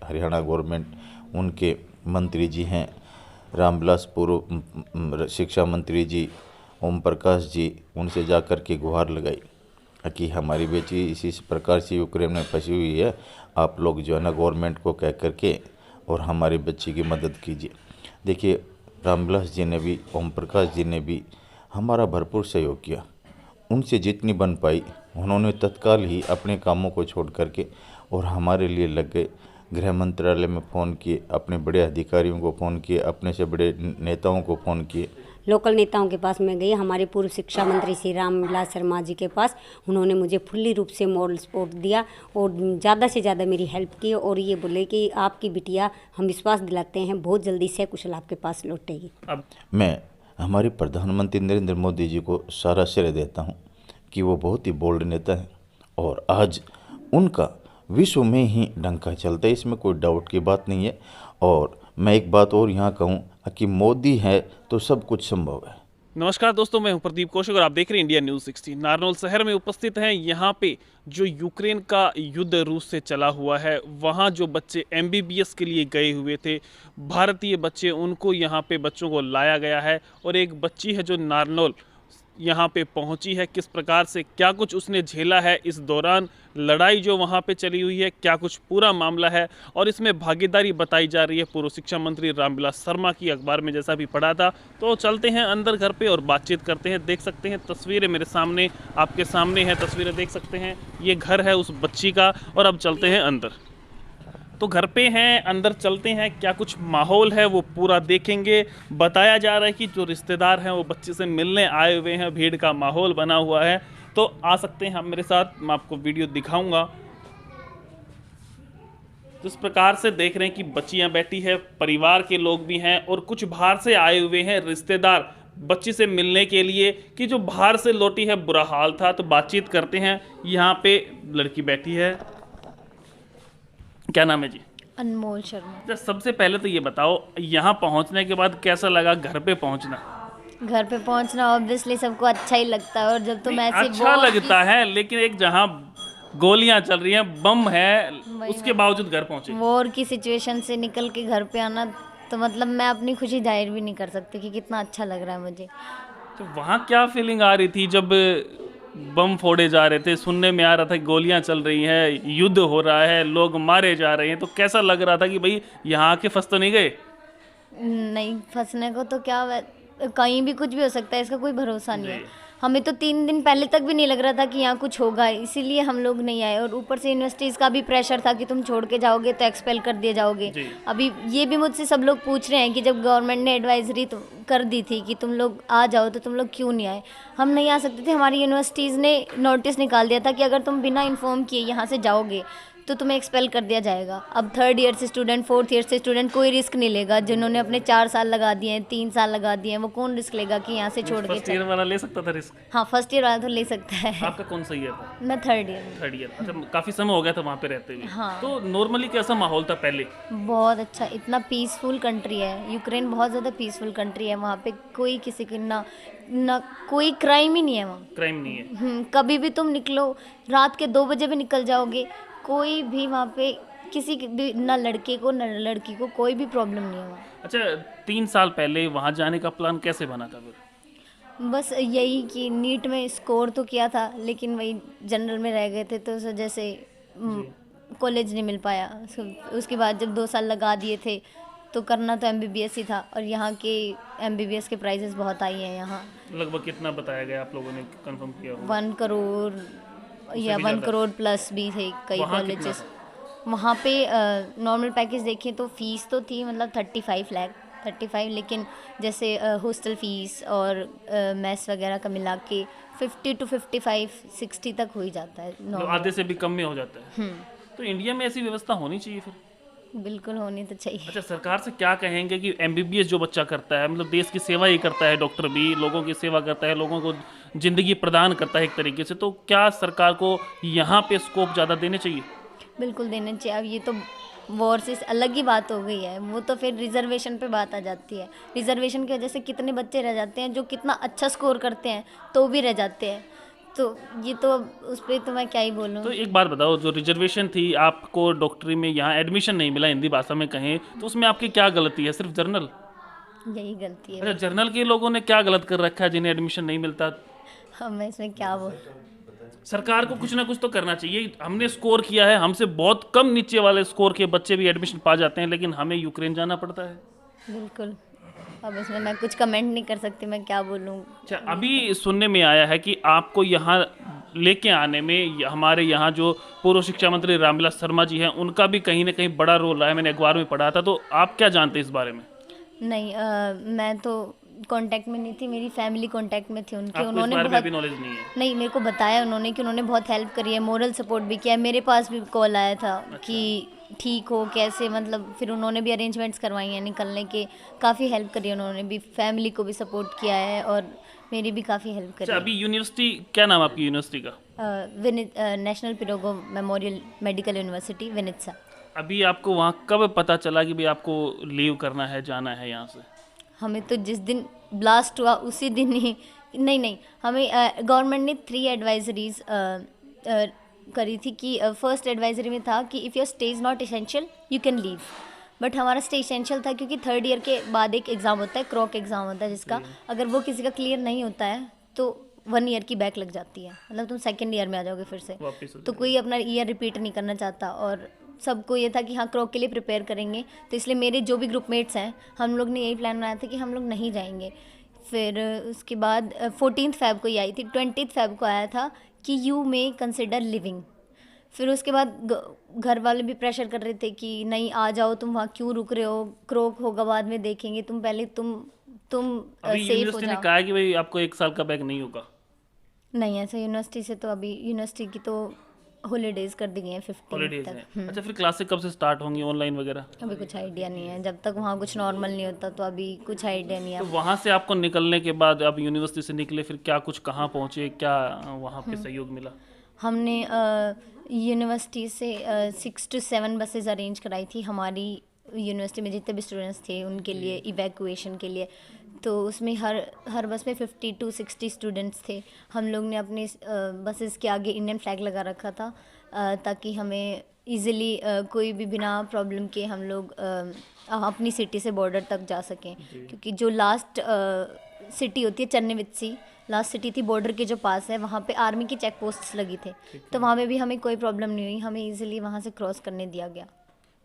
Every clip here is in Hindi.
हरियाणा गवर्नमेंट, उनके मंत्री जी हैं रामविलास पूर्व शिक्षा मंत्री जी, ओम प्रकाश जी, उनसे जा कर के गुहार लगाई कि हमारी बेटी इसी प्रकार से यूक्रेन में फंसी हुई है, आप लोग जो है ना गवर्नमेंट को कह कर के और हमारी बच्ची की मदद कीजिए। देखिए, रामविलास जी ने भी, ओम प्रकाश जी ने भी हमारा भरपूर सहयोग किया। उनसे जितनी बन पाई उन्होंने तत्काल ही अपने कामों को छोड़ करके और हमारे लिए लग गए। गृह मंत्रालय में फ़ोन किए, अपने बड़े अधिकारियों को फ़ोन किए, अपने से बड़े नेताओं को फ़ोन किए। लोकल नेताओं के पास मैं गई, हमारे पूर्व शिक्षा मंत्री श्री रामविलास शर्मा जी के पास। उन्होंने मुझे फुल्ली रूप से मॉरल सपोर्ट दिया और ज़्यादा से ज़्यादा मेरी हेल्प की और ये बोले कि आपकी बिटिया, हम विश्वास दिलाते हैं, बहुत जल्दी सकुशल आपके पास लौटेगी। अब मैं हमारे प्रधानमंत्री नरेंद्र मोदी जी को सारा श्रेय देता हूँ कि वो बहुत ही बोल्ड नेता हैं और आज उनका विश्व में ही डंका चलता है, इसमें कोई डाउट की बात नहीं है। और मैं एक बात और यहाँ कहूँ कि मोदी है तो सब कुछ संभव है। नमस्कार दोस्तों, मैं हूं प्रदीप कौशिक और आप देख रहे हैं इंडिया न्यूज़ 60। नारनौल शहर में उपस्थित हैं। यहाँ पे जो यूक्रेन का युद्ध रूस से चला हुआ है, वहाँ जो बच्चे MBBS के लिए गए हुए थे, भारतीय बच्चे, उनको यहाँ पे बच्चों को लाया गया है। और एक बच्ची है जो नारनौल यहाँ पे पहुँची है, किस प्रकार से क्या कुछ उसने झेला है इस दौरान, लड़ाई जो वहाँ पे चली हुई है, क्या कुछ पूरा मामला है और इसमें भागीदारी बताई जा रही है पूर्व शिक्षा मंत्री रामविलास शर्मा की। अखबार में जैसा भी पढ़ा था, तो चलते हैं अंदर घर पे और बातचीत करते हैं। देख सकते हैं तस्वीरें मेरे सामने, आपके सामने हैं तस्वीरें, देख सकते हैं ये घर है उस बच्ची का। और अब चलते हैं अंदर, तो घर पे हैं, अंदर चलते हैं, क्या कुछ माहौल है वो पूरा देखेंगे। बताया जा रहा है कि जो रिश्तेदार हैं वो बच्चे से मिलने आए हुए हैं, भीड़ का माहौल बना हुआ है। तो आ सकते हैं आप मेरे साथ, मैं आपको वीडियो दिखाऊंगा। जिस प्रकार से देख रहे हैं कि बच्चियां बैठी है, परिवार के लोग भी हैं और कुछ बाहर से आए हुए हैं रिश्तेदार बच्ची से मिलने के लिए, कि जो बाहर से लौटी है, बुरा हाल था। तो बातचीत करते हैं। यहाँ पे लड़की बैठी है, क्या नाम है जी? अनमोल शर्मा। सबसे पहले तो ये बताओ, यहाँ पहुँचने के बाद कैसा लगा घर पे पहुँचना? घर पे पहुंचना ऑब्वियसली सबको अच्छा ही लगता है, और जब तुम ऐसे अच्छा लगता है, लेकिन एक जहाँ गोलियां चल रही हैं, बम है, उसके बावजूद घर पहुँचे। वॉर की सिचुएशन से निकल के घर पे आना, तो मतलब मैं अपनी खुशी जाहिर भी नहीं कर सकती कि कितना अच्छा लग रहा है मुझे। तो वहाँ क्या फीलिंग आ रही थी जब बम फोड़े जा रहे थे? सुनने में आ रहा था गोलियां चल रही हैं, युद्ध हो रहा है, लोग मारे जा रहे हैं, तो कैसा लग रहा था कि भाई यहाँ आके फंस तो नहीं गए? नहीं, फंसने को तो क्या, कहीं भी कुछ भी हो सकता है, इसका कोई भरोसा नहीं है। हमें तो 3 दिन पहले तक भी नहीं लग रहा था कि यहाँ कुछ होगा, इसीलिए हम लोग नहीं आए। और ऊपर से यूनिवर्सिटीज़ का भी प्रेशर था कि तुम छोड़ के जाओगे तो एक्सपेल कर दिए जाओगे। अभी ये भी मुझसे सब लोग पूछ रहे हैं कि जब गवर्नमेंट ने एडवाइजरी तो कर दी थी कि तुम लोग आ जाओ, तो तुम लोग क्यों नहीं आए? हम नहीं आ सकते थे, हमारी यूनिवर्सिटीज़ ने नोटिस निकाल दिया था कि अगर तुम बिना इन्फॉर्म किए यहाँ से जाओगे तो तुम्हें एक्सपेल कर दिया जाएगा। अब 3rd ईयर से स्टूडेंट, 4th ईयर से स्टूडेंट कोई रिस्क नहीं लेगा। जिन्होंने अपने 4 साल लगा दिए हैं, 3 साल लगा दिए हैं, वो कौन रिस्क लेगा कि यहाँ से छोड़ के फर्स्ट ईयर वाला ले सकता था रिस्क? हाँ, फर्स्ट ईयर वाला तो ले सकता है। आपका कौन सा ईयर था? मैं 3rd ईयर। 3rd year. अच्छा, काफ़ी समय हो गया था वहाँ पे रहते हुए। हाँ। तो नॉर्मली कैसा माहौल था पहले? बहुत अच्छा, इतना पीसफुल कंट्री है यूक्रेन, बहुत ज़्यादा पीसफुल कंट्री है। वहाँ पे कोई किसी की ना कोई क्राइम ही नहीं है वहाँ। क्राइम नहीं है? कभी भी तुम निकलो, रात के 2 बजे भी निकल जाओगे, कोई भी वहाँ पे किसी भी, ना लड़के को ना लड़की को, कोई भी प्रॉब्लम नहीं है वहाँ। अच्छा, 3 साल पहले वहाँ जाने का प्लान कैसे बना था फिर? बस यही कि नीट में स्कोर तो किया था, लेकिन वही जनरल में रह गए थे, तो उस वजह से कॉलेज नहीं मिल पाया। उसके बाद जब 2 साल लगा दिए थे तो करना तो MBBS ही था, और यहाँ के MBBS के प्राइजेस बहुत हाई हैं यहाँ। लगभग कितना बताया गया, आप लोगों ने कंफर्म किया? 1 करोड़ या 1 करोड़ प्लस भी थे कई कॉलेजेस। वहाँ पे नॉर्मल पैकेज देखें तो फ़ीस तो थी मतलब 35 लाख, 35, लेकिन जैसे हॉस्टल फ़ीस और मेस वगैरह का मिला के 50 to 55, 60 तक हो ही जाता है। तो आधे से भी कम में हो जाता है। तो इंडिया में ऐसी व्यवस्था होनी चाहिए फिर? बिल्कुल होनी तो चाहिए। अच्छा, सरकार से क्या कहेंगे कि MBBS जो बच्चा करता है, मतलब देश की सेवा ही करता है, डॉक्टर भी लोगों की सेवा करता है, लोगों को ज़िंदगी प्रदान करता है एक तरीके से, तो क्या सरकार को यहाँ पे स्कोप ज़्यादा देने चाहिए? बिल्कुल देने चाहिए। अब ये तो वॉर से अलग ही बात हो गई है, वो तो फिर रिजर्वेशन पे बात आ जाती है। रिजर्वेशन की वजह से कितने बच्चे रह जाते हैं जो कितना अच्छा स्कोर करते हैं तो भी रह जाते हैं। तो ये तो अब उस पर तो मैं क्या ही बोलूँ। तो एक बात बताओ, जो रिजर्वेशन थी, आपको डॉक्टरी में यहाँ एडमिशन नहीं मिला, हिंदी भाषा में कहें तो उसमें आपकी क्या गलती है? सिर्फ जर्नल? यही गलती है। अच्छा, जर्नल के लोगों ने क्या गलत कर रखा है जिन्हें एडमिशन नहीं मिलता? हाँ, मैं इसमें क्या बोलूँ। सरकार को कुछ ना कुछ तो करना चाहिए। हमने स्कोर किया है, हमसे बहुत कम नीचे वाले स्कोर के बच्चे भी एडमिशन पा जाते हैं, लेकिन हमें यूक्रेन जाना पड़ता है। बिल्कुल, अब इसमें मैं कुछ कमेंट नहीं कर सकती, मैं क्या बोलूँ। अच्छा, अभी सुनने में आया है कि आपको यहाँ लेके आने में हमारे यहाँ जो पूर्व शिक्षा मंत्री रामविलास शर्मा जी हैं, उनका भी कहीं ना कहीं बड़ा रोल रहा है। मैंने अखबार में पढ़ा था, तो आप क्या जानते हैं इस बारे में? नहीं, मैं तो कांटेक्ट में नहीं थी, मेरी फैमिली कांटेक्ट में थी उनके। आपको इस उन्होंने बारे में बहुत भी नॉलेज नहीं है? नहीं, मेरे को बताया उन्होंने कि उन्होंने बहुत हेल्प करी है, मोरल सपोर्ट भी किया है। मेरे पास भी कॉल आया था कि ठीक हो कैसे, मतलब फिर उन्होंने भी अरेंजमेंट्स करवाई हैं निकलने के, काफ़ी हेल्प करी है उन्होंने भी, फैमिली को भी सपोर्ट किया है और मेरी भी काफ़ी हेल्प करी अच्छा, है। अभी यूनिवर्सिटी, क्या नाम है आपकी यूनिवर्सिटी का? National Pirogov Memorial Medical University Vinnytsia. अभी आपको वहाँ कब पता चला कि भाई आपको लीव करना है, जाना है यहाँ से? हमें तो जिस दिन ब्लास्ट हुआ उसी दिन ही, नहीं, हमें गवर्नमेंट ने 3 एडवाइजरीज करी थी कि फर्स्ट एडवाइजरी में था कि if your stay is not essential you can leave, but हमारा स्टे एसेंशियल था क्योंकि 3rd ईयर के बाद एक एग्ज़ाम होता है, क्रॉक एग्ज़ाम होता है, जिसका अगर वो किसी का क्लियर नहीं होता है तो 1 ईयर की बैक लग जाती है, मतलब तुम 2nd ईयर में आ जाओगे फिर से। वापस हो तो कोई अपना ईयर रिपीट नहीं करना चाहता और सबको ये था कि हाँ क्रॉक के लिए प्रिपेयर करेंगे, तो इसलिए मेरे जो भी ग्रुपमेट्स हैं हम लोग ने यही प्लान बनाया था कि हम लोग नहीं जाएंगे। फिर उसके बाद 14 फ़ेब को ही आई थी, 20 फ़ेब को आया था कि यू मे कंसिडर लिविंग। फिर उसके बाद घर वाले भी प्रेशर कर रहे थे कि नहीं आ जाओ, तुम वहाँ क्यों रुक रहे हो, क्रॉक होगा बाद में देखेंगे, तुम पहले तुम अभी सेफ हो यूनिवर्सिटी ने जाओ। कहा है कि भाई आपको 1 साल का बैक नहीं होगा। नहीं, ऐसा यूनिवर्सिटी से तो अभी यूनिवर्सिटी की तो हॉलीडेज कर दी गई हैं 15 हॉलीडेज तक। है। अच्छा, फिर क्लासेस कब से स्टार्ट होंगी, ऑनलाइन वगैरह? अभी कुछ आइडिया नहीं है, जब तक वहाँ कुछ नॉर्मल नहीं होता तो अभी कुछ आइडिया नहीं है। तो वहाँ से आपको निकलने के बाद, आप यूनिवर्सिटी से निकले, फिर क्या कुछ कहाँ पहुँचे, क्या वहाँ पे सहयोग मिला? हमने यूनिवर्सिटी से 6 to 7 बसेस अरेंज कराई थी हमारी यूनिवर्सिटी में जितने भी स्टूडेंट्स थे उनके लिए इवैक्यूएशन के लिए। तो उसमें हर बस में 50 to 60 स्टूडेंट्स थे। हम लोग ने अपने बसेस के आगे इंडियन फ्लैग लगा रखा था ताकि हमें इजीली कोई भी बिना प्रॉब्लम के हम लोग अपनी सिटी से बॉर्डर तक जा सकें, क्योंकि जो लास्ट सिटी होती है चन्नेवित्सी, लास्ट सिटी थी बॉर्डर के जो पास है, वहाँ पे आर्मी की चेक पोस्ट्स लगी थे, तो वहाँ पे भी हमें कोई प्रॉब्लम नहीं हुई, हमें इजीली वहाँ से क्रॉस करने दिया गया।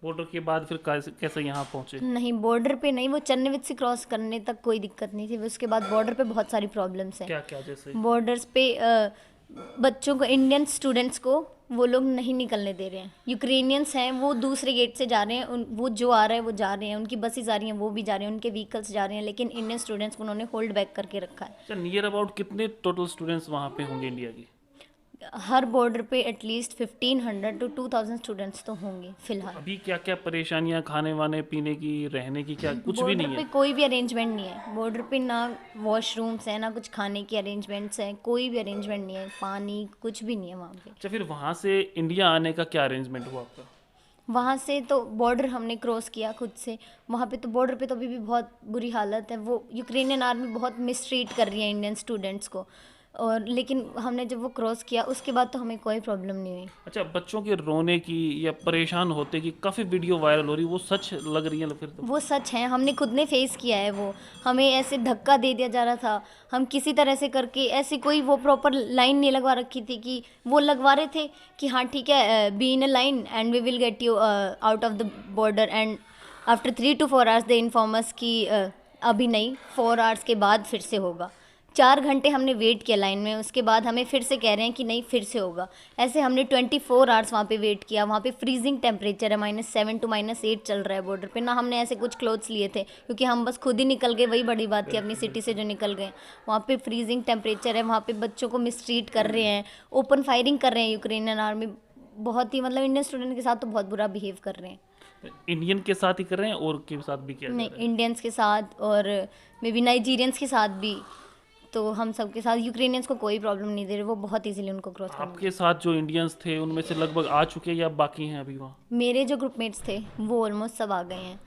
बॉर्डर के बाद फिर कैसे यहाँ पहुँचे? नहीं, बॉर्डर पे नहीं, वो चन्नेवित्सी क्रॉस करने तक कोई दिक्कत नहीं थी। उसके बाद बॉर्डर पे बहुत सारी प्रॉब्लम्स हैं। क्या क्या जैसे? बॉर्डर्स पे बच्चों को, इंडियन स्टूडेंट्स को वो लोग नहीं निकलने दे रहे हैं। यूक्रेनियंस हैं वो दूसरे गेट से जा रहे हैं, वो जो आ रहा है वो जा रहे हैं, उनकी बसेस आ रही हैं वो भी जा रहे हैं, उनके व्हीकल्स जा रहे हैं, लेकिन इंडियन स्टूडेंट्स को उन्होंने होल्ड बैक करके रखा है। अच्छा, नियर अबाउट कितने टोटल स्टूडेंट्स वहाँ पे होंगे इंडिया की? हर बॉर्डर पे एटलीस्ट 1500 to 2000 स्टूडेंट्स तो होंगे फिलहाल। अभी क्या क्या परेशानियाँ, खाने वाने पीने की, रहने की, क्या कुछ भी नहीं बॉर्डर पे है? कोई भी अरेंजमेंट नहीं है। बॉर्डर पे ना वॉशरूम्स हैं, ना कुछ खाने की अरेंजमेंट्स हैं, कोई भी अरेंजमेंट नहीं है, पानी कुछ भी नहीं है वहाँ पे। अच्छा, फिर वहाँ से इंडिया आने का क्या अरेंजमेंट हुआ आपका? वहाँ से तो बॉर्डर हमने क्रॉस किया खुद से। वहाँ पे तो बॉर्डर पे तो अभी भी बहुत बुरी हालत है, वो यूक्रेनियन आर्मी बहुत मिसट्रीट कर रही है इंडियन स्टूडेंट्स को, और लेकिन हमने जब वो क्रॉस किया उसके बाद तो हमें कोई प्रॉब्लम नहीं हुई। अच्छा, बच्चों के रोने की या परेशान होते की काफ़ी वीडियो वायरल हो रही, वो सच लग रही है फिर तो? वो सच है, हमने खुद ने फेस किया है वो। हमें ऐसे धक्का दे दिया जा रहा था, हम किसी तरह से करके, ऐसी कोई वो प्रॉपर लाइन नहीं लगवा रखी थी कि वो लगवा रहे थे कि हाँ ठीक है be in a line and we will get you out of the border, and after 3 to 4 hours they inform us कि अभी नहीं, 4 hours के बाद फिर से होगा। 4 घंटे हमने वेट किया लाइन में, उसके बाद हमें फिर से कह रहे हैं कि नहीं फिर से होगा। ऐसे हमने 24 hours वहाँ पे वेट किया। वहाँ पे फ्रीजिंग टेम्परेचर है, -7 to -8 चल रहा है बॉर्डर पे। ना हमने ऐसे कुछ क्लोथ्स लिए थे क्योंकि हम बस खुद ही निकल गए, वही बड़ी बात थी, अपनी सिटी से जो निकल गए। वहाँ पे फ्रीजिंग टेम्परेचर है, वहाँ पे बच्चों को मिसट्रीट कर रहे हैं, ओपन फायरिंग कर रहे हैं यूक्रेनियन आर्मी। बहुत ही, मतलब इंडियन स्टूडेंट के साथ तो बहुत बुरा बिहेव कर रहे हैं। इंडियन के साथ ही कर रहे हैं और के साथ भी किया जा नहीं, रहा है? इंडियंस के साथ और मे बी नाइजीरियंस के साथ भी, तो हम सब के साथ। यूक्रेनियंस को कोई प्रॉब्लम नहीं दे रहे, वो बहुत इजीली उनको क्रॉस कर। आपके साथ जो इंडियंस थे उनमें से लगभग आ चुके हैं या बाकी हैं अभी वहाँ? मेरे जो ग्रुपमेट्स थे वो ऑलमोस्ट सब आ गए हैं।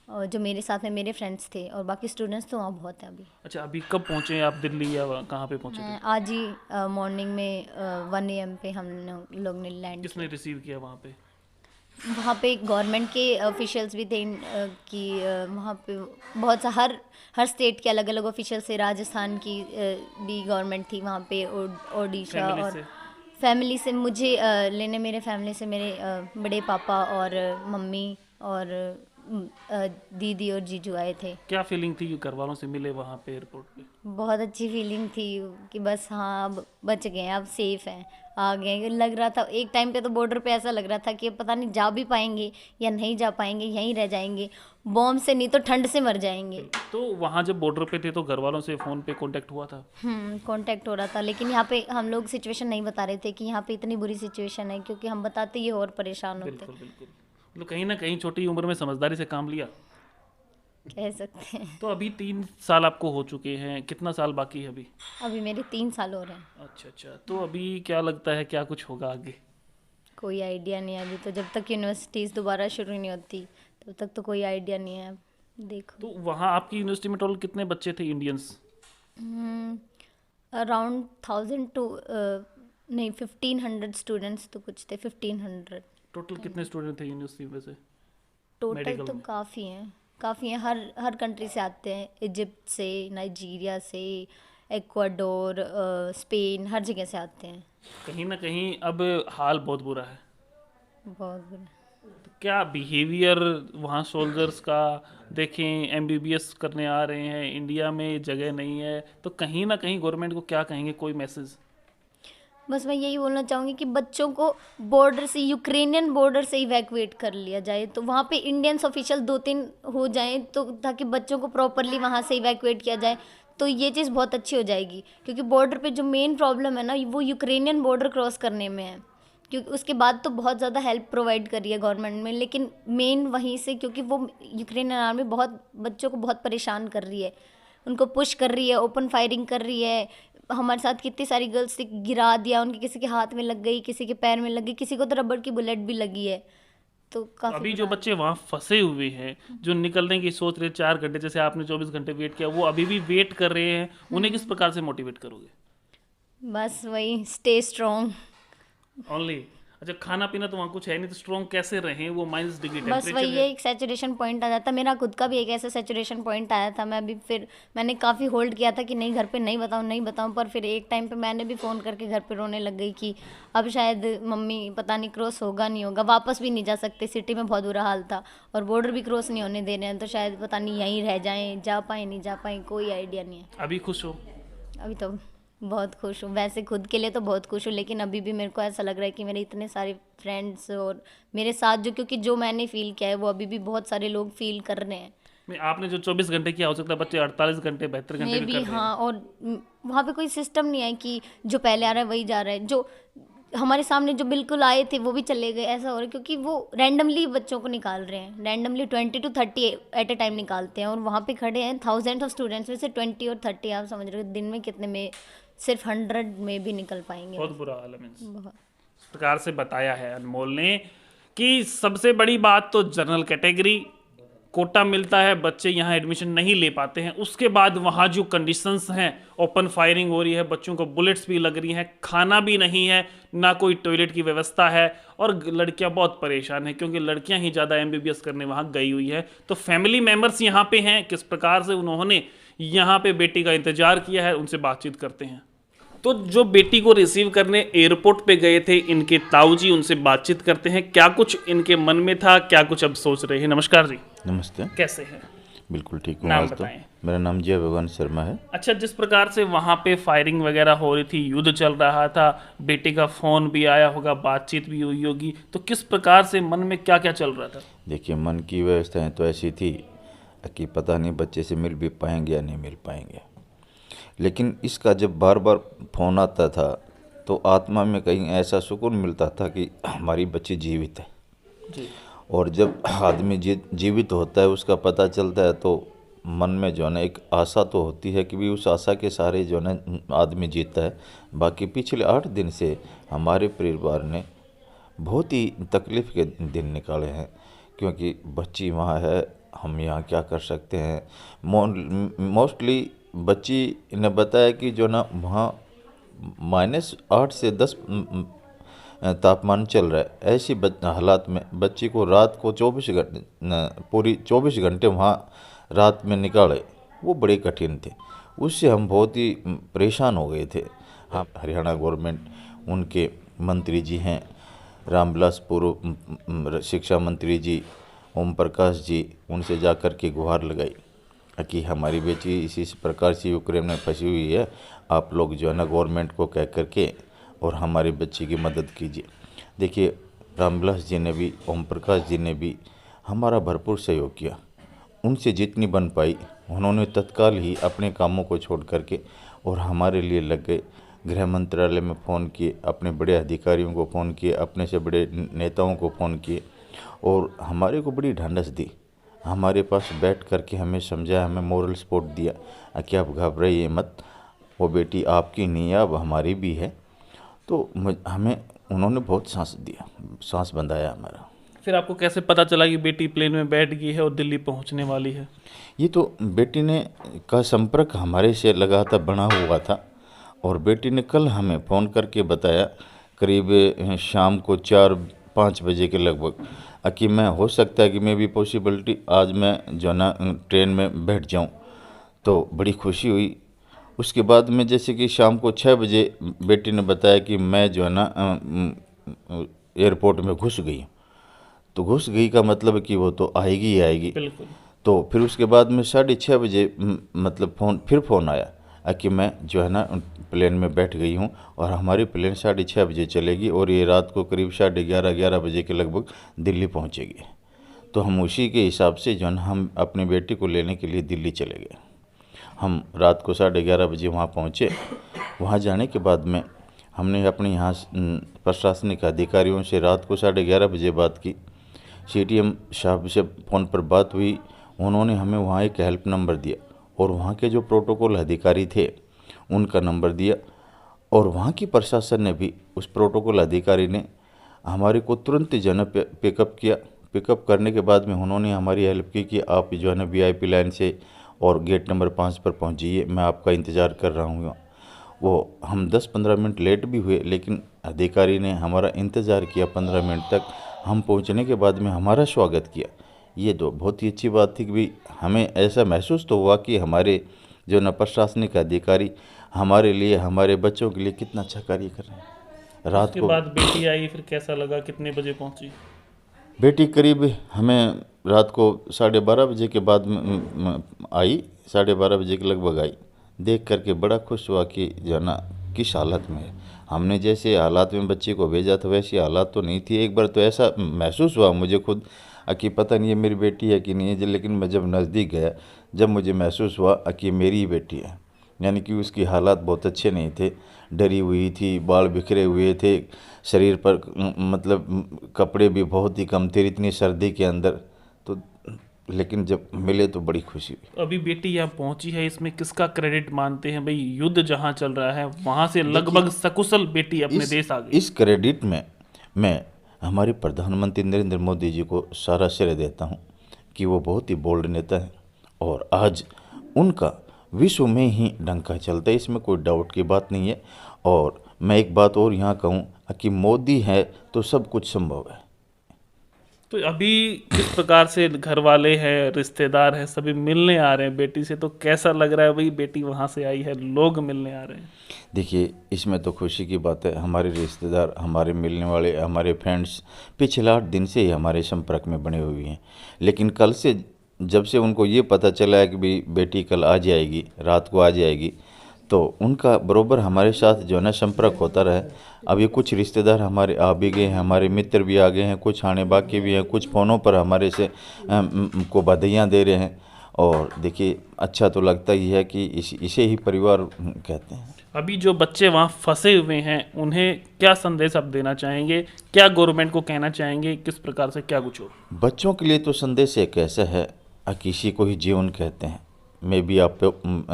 और जो मेरे साथ में मेरे फ्रेंड्स थे, और बाकी स्टूडेंट्स तो वहाँ बहुत हैं अभी। अच्छा, अभी कब पहुँचे आप दिल्ली, या कहाँ पे पहुँचे थे? मैं आज ही मॉर्निंग में 1 AM पे हम लोग ने लैंड। किसने रिसीव किया वहाँ पे? वहाँ पे गवर्नमेंट के ऑफिशियल्स भी थे कि वहाँ पे बहुत सा हर स्टेट के अलग अलग ऑफिशियल थे। राजस्थान की भी गवर्नमेंट थी वहाँ पे, ओडिशा, फैमिली और से? फैमिली से मुझे लेने, मेरे फैमिली से मेरे बड़े पापा और मम्मी और दीदी और जीजू आए थे। क्या फीलिंग थी कि घर वालों से मिले वहाँ पे एयरपोर्ट पे? बहुत अच्छी फीलिंग थी कि बस हाँ अब बच गए हैं, अब सेफ हैं, आ गए। लग रहा था एक टाइम पे तो बॉर्डर पे ऐसा लग रहा था कि पता नहीं जा भी पाएंगे या नहीं जा पाएंगे, यहीं रह जाएंगे, बॉम्ब से नहीं तो ठंड से मर जाएंगे। तो वहाँ जब बॉर्डर पे थे तो घर वालों से फ़ोन पे कांटेक्ट हुआ था? कांटेक्ट हो रहा था, लेकिन यहाँ पे हम लोग सिचुएशन नहीं बता रहे थे कि यहाँ पे इतनी बुरी सिचुएशन है, क्योंकि हम बताते ये और परेशान होते। बिल्कुल बिल्कुल। मतलब कहीं ना कहीं छोटी उम्र में समझदारी से काम लिया, कह सकते हैं। तो अभी 3 साल आपको हो चुके हैं, कितना साल बाकी है अभी? अभी मेरे 3 साल हो रहे हैं। अच्छा अच्छा, तो अभी क्या लगता है क्या कुछ होगा आगे? कोई आइडिया नहीं है अभी तो, जब तक यूनिवर्सिटीज़ दोबारा शुरू नहीं होती तब तक तो कोई आइडिया नहीं है। देखो, तो वहाँ आपकी यूनिवर्सिटी में टोटल कितने बच्चे थे इंडियंस? अराउंड 1000 टू नहीं 1500 स्टूडेंट्स तो कुछ थे, 1500 टोटल कितने स्टूडेंट थे यूनिवर्सिटी में से? टोटल। Medical तो में? काफ़ी हैं, हर कंट्री से आते हैं, इजिप्ट से, नाइजीरिया से, एक्वाडोर, स्पेन, हर जगह से आते हैं। कहीं ना कहीं अब हाल बहुत बुरा है। बहुत बुरा। तो क्या बिहेवियर वहाँ सोल्जर्स का देखें, एमबीबीएस करने आ रहे हैं, इंडिया में जगह नहीं है, तो कहीं ना कहीं गवर्नमेंट को क्या कहेंगे, कोई मैसेज? बस मैं यही बोलना चाहूँगी कि बच्चों को बॉर्डर से, यूक्रेनियन बॉर्डर से इवैक्यूएट कर लिया जाए, तो वहाँ पे इंडियंस ऑफिशियल 2-3 हो जाएं, तो ताकि बच्चों को प्रॉपरली वहाँ से इवैक्यूएट किया जाए, तो ये चीज़ बहुत अच्छी हो जाएगी। क्योंकि बॉर्डर पे जो मेन प्रॉब्लम है ना, वो यूक्रेनियन बॉर्डर क्रॉस करने में है। क्योंकि उसके बाद तो बहुत ज़्यादा हेल्प प्रोवाइड करी है गवर्नमेंट में, लेकिन मेन वहीं से, क्योंकि वो यूक्रेनियन आर्मी बहुत बच्चों को बहुत परेशान कर रही है, उनको पुश कर रही है, ओपन फायरिंग कर रही है। हमारे साथ कितनी सारी गर्ल्स से गिरा दिया, उनके किसी के हाथ में लग गई, किसी के पैर में लग गई, किसी को तो रबड़ की बुलेट भी लगी है। तो काफ़ी अभी जो बच्चे वहाँ फंसे हुए हैं, जो निकलने की सोच रहे 4 घंटे, जैसे आपने 24 घंटे वेट किया, वो अभी भी वेट कर रहे हैं, उन्हें किस प्रकार से मोटिवेट करोगे? बस वही, स्टे स्ट्रॉन्ग। ओनली? अच्छा, खाना पीना तो वहाँ कुछ है नहीं, तो स्ट्रॉन्ग कैसे रहें? वो -डिग्री बस टेम्परेचर वही है। एक सैचुरेशन पॉइंट आ जाता। मेरा खुद का भी एक ऐसा सैचुरेशन पॉइंट आया था। मैं अभी फिर मैंने काफ़ी होल्ड किया था कि नहीं, घर पे नहीं बताऊँ, पर फिर एक टाइम पे मैंने भी फ़ोन करके घर पे रोने लग गई कि अब शायद मम्मी पता नहीं क्रॉस होगा नहीं होगा, वापस भी नहीं जा सकते, सिटी में बहुत बुरा हाल था, और बॉर्डर भी क्रॉस नहीं होने दे रहे हैं, तो शायद पता नहीं यहीं रह जाएँ, जा पाएँ नहीं जा पाएँ, कोई आइडिया नहीं है। अभी खुश हो? अभी तो बहुत खुश हूँ, वैसे खुद के लिए तो बहुत खुश हूँ, लेकिन अभी भी मेरे को ऐसा लग रहा है कि मेरे इतने सारे फ्रेंड्स और मेरे साथ जो, क्योंकि जो मैंने फील किया है वो अभी भी बहुत सारे लोग फील कर रहे हैं। नहीं, आपने जो 24 घंटे किया, हो सकता है बच्चे 48 घंटे 72 घंटे मे भी भी कर रहे हैं। हाँ, और वहाँ पे कोई सिस्टम नहीं है कि जो पहले आ रहा है वही जा रहा है। जो हमारे सामने जो बिल्कुल आए थे वो भी चले गए, ऐसा हो रहा है, क्योंकि वो रैंडमली बच्चों को निकाल रहे हैं, randomly 20 to 30 at a time निकालते हैं, और वहाँ पे खड़े हैं थाउजेंड ऑफ स्टूडेंट्स में से 20 और 30, आप समझ रहे हो दिन में कितने में, सिर्फ 100 में भी निकल पाएंगे। बहुत बुरा हाल है। मीन्स बहुत। इस प्रकार से बताया है अनमोल ने कि सबसे बड़ी बात तो जनरल कैटेगरी कोटा मिलता है, बच्चे यहाँ एडमिशन नहीं ले पाते हैं, उसके बाद वहाँ जो कंडीशंस हैं, ओपन फायरिंग हो रही है, बच्चों को बुलेट्स भी लग रही हैं, खाना भी नहीं है, ना कोई टॉयलेट की व्यवस्था है, और लड़कियाँ बहुत परेशान हैं क्योंकि लड़कियाँ ही ज़्यादा एमबीबीएस करने वहाँ गई हुई है। तो फैमिली मेम्बर्स यहाँ पे हैं, किस प्रकार से उन्होंने यहाँ पे बेटी का इंतजार किया है, उनसे बातचीत करते हैं। तो जो बेटी को रिसीव करने एयरपोर्ट पे गए थे इनके ताऊजी, उनसे बातचीत करते हैं, क्या कुछ इनके मन में था, क्या कुछ अब सोच रहे हैं। नमस्कार जी। नमस्ते। कैसे हैं? बिल्कुल ठीक हूँ। नाम आज तो बताएं। मेरा नाम जय भगवान शर्मा है। अच्छा, जिस प्रकार से वहाँ पे फायरिंग वगैरह हो रही थी, युद्ध चल रहा था, बेटे का फ़ोन भी आया होगा, बातचीत भी हुई होगी, तो किस प्रकार से मन में क्या क्या चल रहा था? देखिए, मन की व्यवस्थाएं तो ऐसी थी कि पता नहीं बच्चे से मिल भी पाएंगे या नहीं मिल पाएंगे, लेकिन इसका जब बार बार फ़ोन आता था तो आत्मा में कहीं ऐसा सुकून मिलता था कि हमारी बच्ची जीवित है। जी। और जब आदमी जीवित होता है, उसका पता चलता है, तो मन में जो है ना एक आशा तो होती है कि भी उस आशा के सहारे जो है ना आदमी जीता है। बाकी पिछले 8 दिन से हमारे परिवार ने बहुत ही तकलीफ़ के दिन निकाले हैं, क्योंकि बच्ची वहाँ है, हम यहाँ क्या कर सकते हैं। मोस्टली बच्ची ने बताया कि जो ना वहाँ -8 से 10 तापमान चल रहा है। ऐसी हालात में बच्ची को रात को 24 घंटे पूरी 24 घंटे वहाँ रात में निकाले, वो बड़े कठिन थे। उससे हम बहुत ही परेशान हो गए थे। हाँ, हरियाणा गवर्नमेंट, उनके मंत्री जी हैं रामविलास पूर्व शिक्षा मंत्री जी ओम प्रकाश जी, उनसे जा कर के गुहार लगाई कि हमारी बेटी इसी प्रकार से यूक्रेन में फंसी हुई है, आप लोग जो है ना गवर्नमेंट को कह कर के और हमारी बच्ची की मदद कीजिए। देखिए, रामविलास जी ने भी, ओम प्रकाश जी ने भी हमारा भरपूर सहयोग किया। उनसे जितनी बन पाई उन्होंने तत्काल ही अपने कामों को छोड़ करके और हमारे लिए लग गए। गृह मंत्रालय में फ़ोन किए, अपने बड़े अधिकारियों को फ़ोन किए, अपने से बड़े नेताओं को फ़ोन किए और हमारे को बड़ी ढांढस दी। हमारे पास बैठ करके हमें समझाया, हमें मोरल सपोर्ट दिया कि आप घबराइए मत, वो बेटी आपकी नहीं है, अब हमारी भी है। तो हमें उन्होंने बहुत सांस बंधाया हमारा। फिर आपको कैसे पता चला कि बेटी प्लेन में बैठ गई है और दिल्ली पहुंचने वाली है? ये तो बेटी ने का संपर्क हमारे से लगातार बना हुआ था और बेटी ने कल हमें फ़ोन करके बताया करीब शाम को 4-5 बजे के लगभग कि मैं, हो सकता है कि मैं भी पॉसिबिलिटी आज मैं जो ना ट्रेन में बैठ जाऊं। तो बड़ी खुशी हुई। उसके बाद में जैसे कि शाम को 6 बजे बेटी ने बताया कि मैं जो है ना एयरपोर्ट में घुस गई। तो घुस गई का मतलब है कि वो तो आएगी ही आएगी। बिल्कुल। तो फिर उसके बाद में 6:30 बजे मतलब फ़ोन आया कि मैं जो है ना प्लेन में बैठ गई हूँ और हमारी प्लेन 6:30 बजे चलेगी और ये रात को करीब 11:30 बजे के लगभग दिल्ली पहुँचेगी। तो हम उसी के हिसाब से जो है ना हम अपनी बेटी को लेने के लिए दिल्ली चले गए। हम रात को 11:30 बजे वहाँ पहुँचे। वहाँ जाने के बाद में हमने अपने यहाँ प्रशासनिक अधिकारियों से रात को 11:30 बजे बात की। CTM साहब से फ़ोन पर बात हुई, उन्होंने हमें वहाँ एक हेल्प नंबर दिया और वहाँ के जो प्रोटोकॉल अधिकारी थे उनका नंबर दिया और वहाँ की प्रशासन ने भी, उस प्रोटोकॉल अधिकारी ने हमारे को तुरंत जो है पिकअप किया। पिकअप करने के बाद में उन्होंने हमारी हेल्प की कि आप जो है ना VIP लाइन से और गेट नंबर 5 पर पहुँच जाइए, मैं आपका इंतज़ार कर रहा हूँ। वो हम 10-15 मिनट लेट भी हुए, लेकिन अधिकारी ने हमारा इंतज़ार किया 15 मिनट तक। हम पहुंचने के बाद में हमारा स्वागत किया। ये तो बहुत ही अच्छी बात थी कि भाई हमें ऐसा महसूस तो हुआ कि हमारे जो न प्रशासनिक अधिकारी हमारे लिए, हमारे बच्चों के लिए कितना अच्छा कार्य कर रहे हैं। रात उसके को बाद बेटी आई, फिर कैसा लगा, कितने बजे पहुंची? बेटी करीब हमें रात को 12:30 बजे के बाद आई, 12:30 बजे के लगभग आई। देख करके बड़ा खुश हुआ कि जो है ना किस हालत में है। हमने जैसे हालात में बच्चे को भेजा था वैसी हालात तो नहीं थी। एक बार तो ऐसा महसूस हुआ मुझे खुद कि पता नहीं ये मेरी बेटी है कि नहीं है, लेकिन मैं जब नज़दीक गया, जब मुझे महसूस हुआ कि मेरी ही बेटी है। यानी कि उसकी हालात बहुत अच्छे नहीं थे, डरी हुई थी, बाल बिखरे हुए थे, शरीर पर मतलब कपड़े भी बहुत ही कम थे इतनी सर्दी के अंदर। तो लेकिन जब मिले तो बड़ी खुशी हुई। अभी बेटी यहाँ पहुंची है, इसमें किसका क्रेडिट मानते हैं? भाई युद्ध जहाँ चल रहा है वहाँ से लगभग सकुशल बेटी अपने देश आ गई। इस क्रेडिट में मैं हमारे प्रधानमंत्री नरेंद्र मोदी जी को सारा श्रेय देता हूँ कि वो बहुत ही बोल्ड नेता हैं और आज उनका विश्व में ही डंका चलता है, इसमें कोई डाउट की बात नहीं है। और मैं एक बात और यहाँ कहूँ कि मोदी है तो सब कुछ संभव है। तो अभी किस प्रकार से घर वाले हैं, रिश्तेदार हैं, सभी मिलने आ रहे हैं बेटी से, तो कैसा लग रहा है? भाई बेटी वहाँ से आई है, लोग मिलने आ रहे हैं। देखिए, इसमें तो खुशी की बात है। हमारे रिश्तेदार, हमारे मिलने वाले, हमारे फ्रेंड्स पिछले 8 दिन से ही हमारे संपर्क में बने हुए हैं। लेकिन कल से जब से उनको ये पता चला है कि भाई बेटी कल आ जाएगी, रात को आ जाएगी, तो उनका बरोबर हमारे साथ जो है ना संपर्क होता रहा। अभी कुछ रिश्तेदार हमारे आ भी गए हैं, हमारे मित्र भी आ गए हैं, कुछ आने बाकी भी हैं, कुछ फ़ोनों पर हमारे से को बधाइयाँ दे रहे हैं। और देखिए, अच्छा तो लगता ही है कि इसे ही परिवार कहते हैं। अभी जो बच्चे वहाँ फंसे हुए हैं उन्हें क्या संदेश आप देना चाहेंगे? क्या गवर्नमेंट को कहना चाहेंगे? किस प्रकार से क्या कुछ हो? बच्चों के लिए तो संदेश एक ऐसा है, किसी को ही जीवन कहते हैं। मे भी आप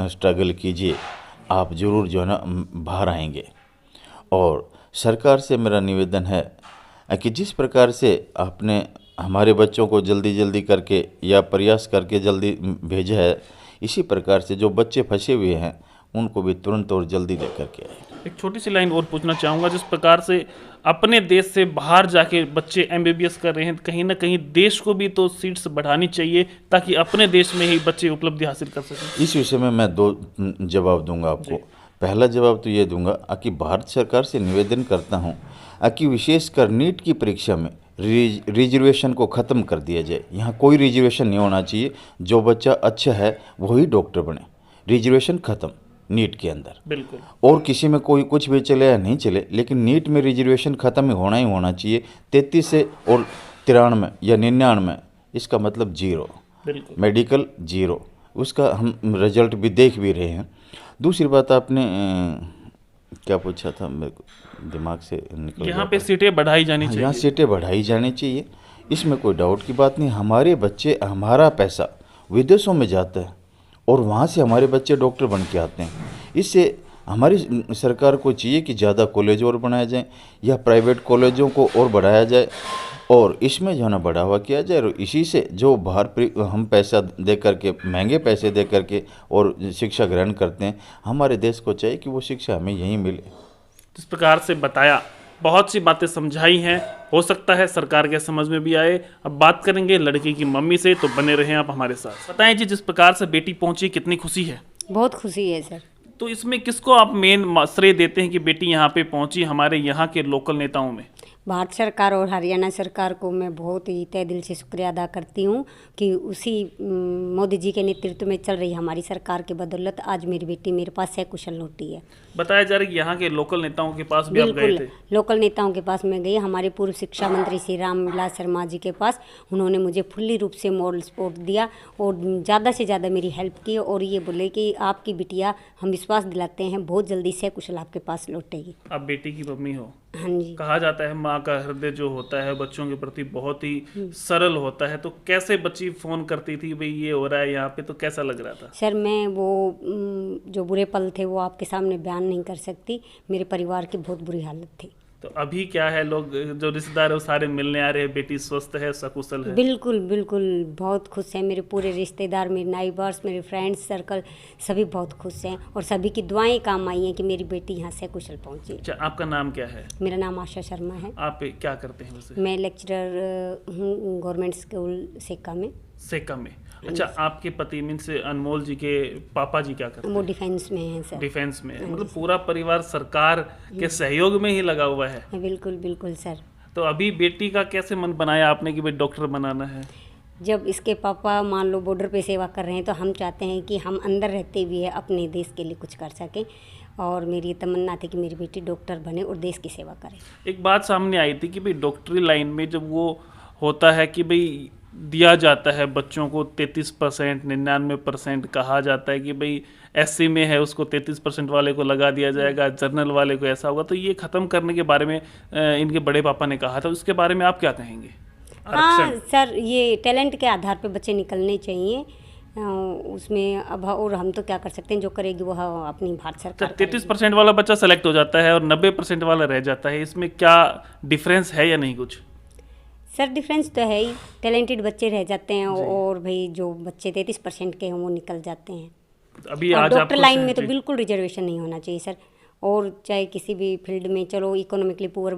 स्ट्रगल कीजिए, आप ज़रूर जो है ना बाहर आएंगे। और सरकार से मेरा निवेदन है कि जिस प्रकार से आपने हमारे बच्चों को जल्दी जल्दी करके या प्रयास करके जल्दी भेजा है, इसी प्रकार से जो बच्चे फंसे हुए हैं उनको भी तुरंत और जल्दी लेकर के आए। एक छोटी सी लाइन और पूछना चाहूँगा, जिस प्रकार से अपने देश से बाहर जाके बच्चे एमबीबीएस कर रहे हैं, कहीं ना कहीं देश को भी तो सीट्स बढ़ानी चाहिए ताकि अपने देश में ही बच्चे उपलब्धि हासिल कर सकें। इस विषय में मैं दो जवाब दूंगा आपको। पहला जवाब तो ये दूंगा कि भारत सरकार से निवेदन करता हूँ कि विशेषकर नीट की परीक्षा में रिजर्वेशन को ख़त्म कर दिया जाए। यहाँ कोई रिजर्वेशन नहीं होना चाहिए, जो बच्चा अच्छा है वही डॉक्टर बने। रिजर्वेशन ख़त्म नीट के अंदर, बिल्कुल। और किसी में कोई कुछ भी चले या नहीं चले, लेकिन नीट में रिजर्वेशन ख़त्म ही होना चाहिए। 33 से और 93 या 99, इसका मतलब 0, बिल्कुल मेडिकल 0, उसका हम रिजल्ट भी देख भी रहे हैं। दूसरी बात आपने क्या पूछा था, मेरे को दिमाग से निकल यहाँ पे सीटें बढ़ाई जानी चाहिए। यहाँ सीटें बढ़ाई जानी चाहिए, इसमें कोई डाउट की बात नहीं। हमारे बच्चे, हमारा पैसा विदेशों में जाता है और वहाँ से हमारे बच्चे डॉक्टर बन के आते हैं। इससे हमारी सरकार को चाहिए कि ज़्यादा कॉलेज और बनाए जाएं या प्राइवेट कॉलेजों को और बढ़ाया जाए और इसमें जो है ना बढ़ावा किया जाए। और इसी से जो बाहर हम पैसा दे करके, महंगे पैसे दे करके और शिक्षा ग्रहण करते हैं, हमारे देश को चाहिए कि वो शिक्षा हमें यहीं मिले। जिस प्रकार से बताया, बहुत सी बातें समझाई हैं, हो सकता है सरकार के समझ में भी आए। अब बात करेंगे लड़की की मम्मी से, तो बने रहें आप हमारे साथ। बताएं जी, जिस प्रकार से बेटी पहुंची, कितनी खुशी है? बहुत खुशी है सर। तो इसमें किसको आप मेन श्रेय देते हैं कि बेटी यहाँ पे पहुंची? हमारे यहाँ के लोकल नेताओं में? भारत सरकार और हरियाणा सरकार को मैं बहुत ही तहे दिल से शुक्रिया अदा करती हूँ कि उसी मोदी जी के नेतृत्व में चल रही हमारी सरकार के बदौलत आज मेरी बेटी मेरे पास सकुशल लौटी है। बताया जा रहा है कि यहाँ के लोकल नेताओं के पास भी आप गए थे? लोकल नेताओं के पास मैं गई, हमारे पूर्व शिक्षा मंत्री श्री रामविलास शर्मा जी के पास। उन्होंने मुझे फुल्ली रूप से मॉरल सपोर्ट दिया और ज़्यादा से ज़्यादा मेरी हेल्प की और ये बोले कि आपकी बिटिया, हम विश्वास दिलाते हैं, बहुत जल्दी सकुशल आपके पास लौटेगी। आप बेटी की मम्मी हो। हाँ जी। कहा जाता है माँ का हृदय जो होता है बच्चों के प्रति बहुत ही सरल होता है, तो कैसे बच्ची फ़ोन करती थी भाई ये हो रहा है यहाँ पे, तो कैसा लग रहा था? सर मैं वो जो बुरे पल थे वो आपके सामने बयान नहीं कर सकती। मेरे परिवार की बहुत बुरी हालत थी। तो अभी क्या है, लोग जो रिश्तेदार है वो सारे मिलने आ रहे हैं, बेटी स्वस्थ है, सकुशल है? बिल्कुल बिल्कुल, बहुत खुश हैं मेरे पूरे रिश्तेदार, मेरे नाइबर्स, मेरे फ्रेंड्स सर्कल, सभी बहुत खुश हैं और सभी की दुआएं काम आई हैं कि मेरी बेटी यहाँ से कुशल पहुँची। अच्छा, आपका नाम क्या है? मेरा नाम आशा शर्मा है। आप क्या करते हैं वैसे? मैं लेक्चरर हूँ गवर्नमेंट स्कूल सेका में। सेका में? अच्छा, आपके पति मीन्स अनमोल जी के पापा जी क्या करते हैं? वो डिफेंस में हैं सर। डिफेंस में है, मतलब पूरा परिवार सरकार के सहयोग में ही लगा हुआ है। बिल्कुल बिल्कुल सर। तो अभी बेटी का कैसे मन बनाया आपने कि भाई डॉक्टर बनाना है? जब इसके पापा मान लो बॉर्डर पे सेवा कर रहे हैं तो हम चाहते हैं कि हम अंदर रहते हुए अपने देश के लिए कुछ कर सकें और मेरी तमन्ना थी कि मेरी बेटी डॉक्टर बने और देश की सेवा करे। एक बात सामने आई थी कि भाई डॉक्टरी लाइन में जब वो होता है कि भाई दिया जाता है बच्चों को 33%, 99% कहा जाता है कि भाई एससी में है उसको 33% वाले को लगा दिया जाएगा, जनरल वाले को ऐसा होगा, तो ये ख़त्म करने के बारे में इनके बड़े पापा ने कहा था, उसके बारे में आप क्या कहेंगे? हाँ सर, ये टैलेंट के आधार पे बच्चे निकलने चाहिए, उसमें अब और हम तो क्या कर सकते हैं, जो करेगी वो अपनी भारत सरकार। 33% वाला बच्चा सेलेक्ट हो जाता है और 90% वाला रह जाता है, इसमें क्या डिफरेंस है या नहीं कुछ? सर डिफरेंस तो है ही, टैलेंटेड बच्चे रह जाते हैं और भाई जो बच्चे 33% के हैं वो निकल जाते हैं। अभी और आज डॉक्टर लाइन में तो बिल्कुल रिजर्वेशन नहीं होना चाहिए सर, और चाहे किसी भी फील्ड में, चलो इकोनॉमिकली पुअर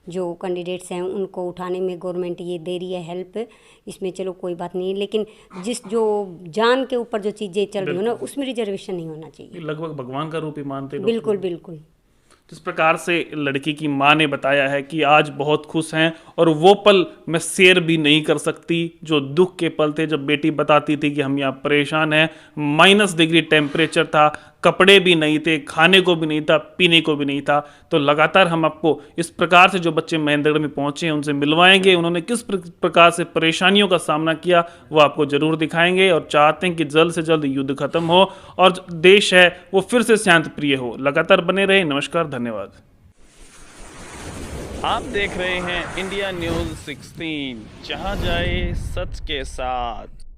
जो कैंडिडेट्स हैं उनको उठाने में गवर्नमेंट ये दे रही है हेल्प, इसमें चलो कोई बात नहीं, लेकिन जिस जो जान के ऊपर जो चीज़ें चल रही हो ना उसमें रिजर्वेशन नहीं होना चाहिए। लगभग भगवान का रूप ही मानते हैं। बिल्कुल बिल्कुल। जिस प्रकार से लड़की की माँ ने बताया है कि आज बहुत खुश हैं और वो पल मैं शेयर भी नहीं कर सकती, जो दुख के पल थे जब बेटी बताती थी कि हम यहाँ परेशान हैं, -डिग्री टेम्परेचर था, कपड़े भी नहीं थे, खाने को भी नहीं था, पीने को भी नहीं था। तो लगातार हम आपको इस प्रकार से जो बच्चे महेंद्रगढ़ में पहुँचे हैं उनसे मिलवाएंगे, उन्होंने किस प्रकार से परेशानियों का सामना किया वो आपको ज़रूर दिखाएंगे और चाहते हैं कि जल्द से जल्द युद्ध खत्म हो और देश है वो फिर से शांत प्रिय हो। लगातार बने रहे। नमस्कार, धन्यवाद। आप देख रहे हैं इंडिया न्यूज़ 16, जहां जाए सच के साथ।